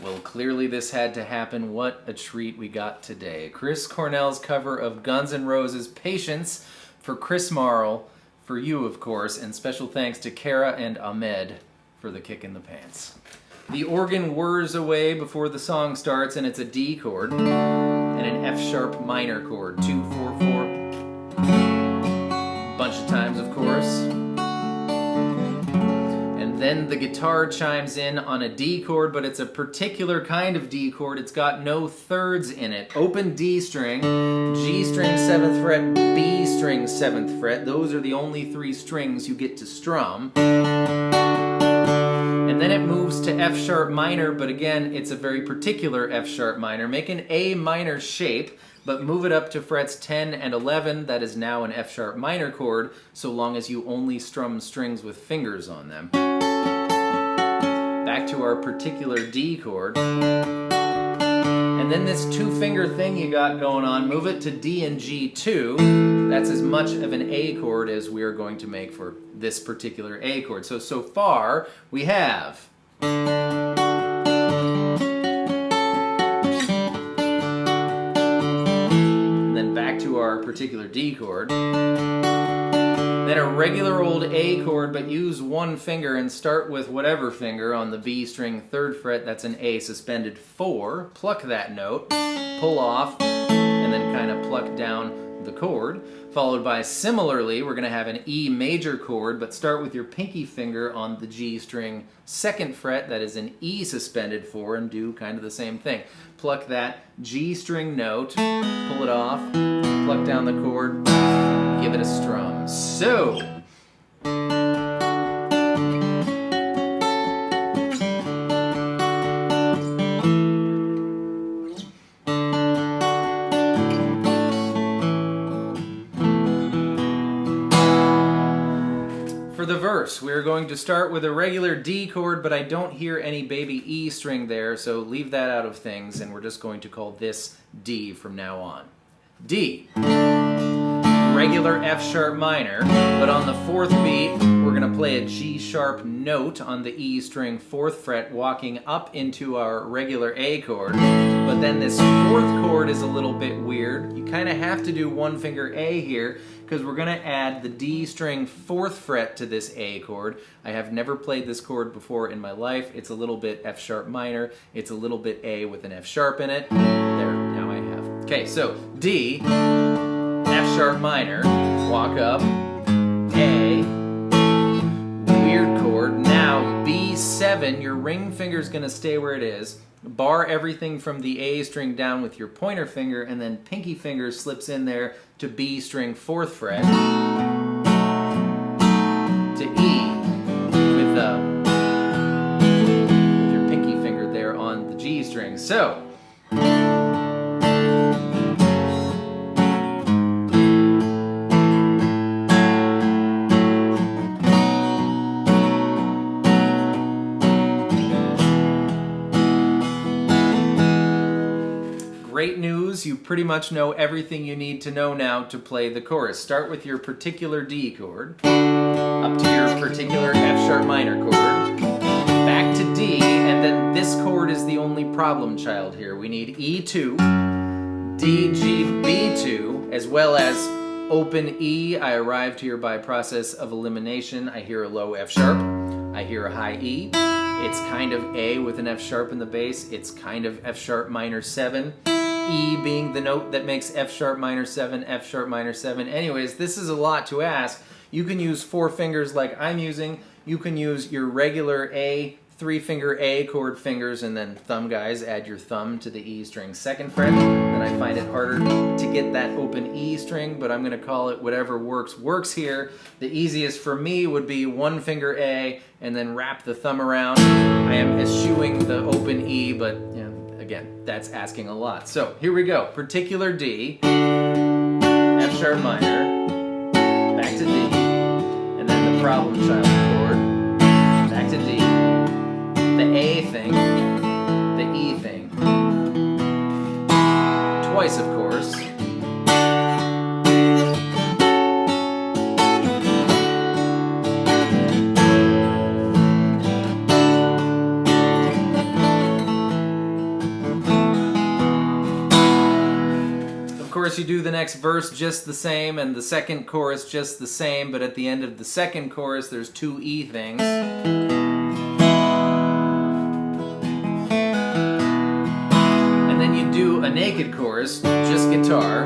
Well, clearly this had to happen. What a treat we got today. Chris Cornell's cover of Guns N' Roses' Patience for Chris Marl, for you, of course, and special thanks to Kara and Ahmed for the kick in the pants. The organ whirs away before the song starts, and it's a D chord and an F sharp minor chord. 2, 4, 4. Bunch of times, of course. Then the guitar chimes in on a D chord, but it's a particular kind of D chord. It's got no thirds in it. Open D string, G string 7th fret, B string 7th fret. Those are the only 3 strings you get to strum. And then it moves to F sharp minor, but again, it's a very particular F sharp minor. Make an A minor shape, but move it up to frets 10 and 11. That is now an F sharp minor chord, so long as you only strum strings with fingers on them. Back to our particular D chord. And then this 2-finger thing you got going on, move it to D and G2. That's as much of an A chord as we are going to make for this particular A chord. So far, we have... And then back to our particular D chord. Then a regular old A chord, but use 1 finger and start with whatever finger on the B string 3rd fret. That's an A suspended 4. Pluck that note, pull off, and then kind of pluck down the chord. Followed by, similarly, we're going to have an E major chord, but start with your pinky finger on the G string 2nd fret. That is an E suspended 4, and do kind of the same thing. Pluck that G string note, pull it off, pluck down the chord, give it a strum. So, for the verse, we're going to start with a regular D chord, but I don't hear any baby E string there, so leave that out of things, and we're just going to call this D from now on. D. Regular F sharp minor, but on the 4th beat, we're going to play a G sharp note on the E string 4th fret, walking up into our regular A chord. But then this 4th chord is a little bit weird. You kind of have to do 1 finger A here, because we're going to add the D string 4th fret to this A chord. I have never played this chord before in my life. It's a little bit F sharp minor. It's a little bit A with an F sharp in it. There, now I have. Okay, so D, F sharp minor, walk up, A, weird chord. Now B7, your ring finger's going to stay where it is. Bar everything from the A string down with your pointer finger, and then pinky finger slips in there to B string 4th fret, to E with your pinky finger there on the G string. So, great news, you pretty much know everything you need to know now to play the chorus. Start with your particular D chord, up to your particular F sharp minor chord, back to D, and then this chord is the only problem child here. We need E2, D, G, B2, as well as open E. I arrived here by process of elimination. I hear a low F sharp, I hear a high E. It's kind of A with an F sharp in the bass. It's kind of F sharp minor 7. E being the note that makes F sharp minor 7, F sharp minor 7. Anyways, this is a lot to ask. You can use 4 fingers like I'm using. You can use your regular A, 3-finger A chord fingers, and then thumb guys, add your thumb to the E string 2nd fret. Then I find it harder to get that open E string, but I'm going to call it whatever works here. The easiest for me would be 1-finger A, and then wrap the thumb around. I am eschewing the open E, but you know, again, that's asking a lot. So here we go. Particular D, F sharp minor, back to D, and then the problem child chord, back to D, the A thing, the E thing, twice of course, course, you do the next verse just the same, and the second chorus just the same, but at the end of the second chorus, there's 2 E things. And then you do a naked chorus, just guitar.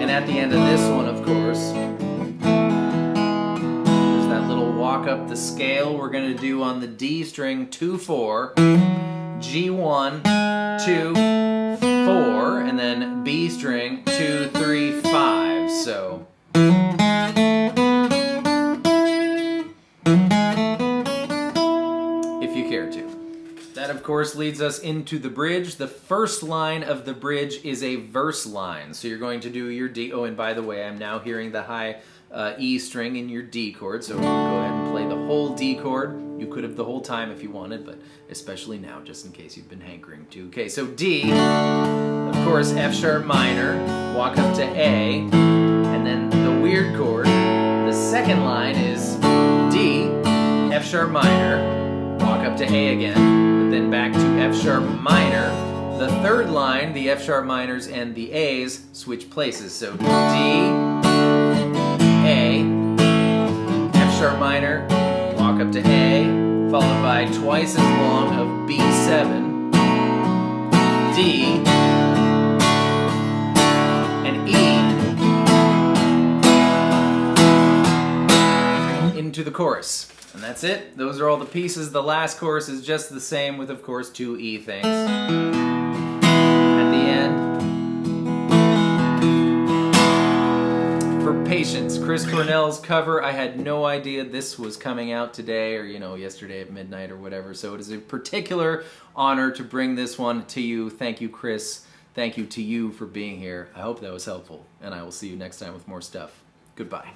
And at the end of this one, of course, walk up the scale we're going to do on the D string 2-4, G1, 2, 4, and then B string 2, 3, 5. So if you care to. That, of course, leads us into the bridge. The first line of the bridge is a verse line. So you're going to do your D. Oh, and by the way, I'm now hearing the high E string in your D chord, so go ahead and play the whole D chord. You could have the whole time if you wanted, but especially now, just in case you've been hankering to. Okay, so D, of course, F sharp minor, walk up to A, and then the weird chord. The second line is D, F sharp minor, walk up to A again, but then back to F sharp minor. The third line, the F sharp minors and the A's switch places, so D, A, F sharp minor, walk up to A, followed by twice as long of B7, D, and E into the chorus. And that's it. Those are all the pieces. The last chorus is just the same with, of course, 2 E things. At the end, Patience, Chris Cornell's cover. I had no idea this was coming out today or, yesterday at midnight or whatever. So it is a particular honor to bring this one to you. Thank you, Chris. Thank you to you for being here. I hope that was helpful, and I will see you next time with more stuff. Goodbye.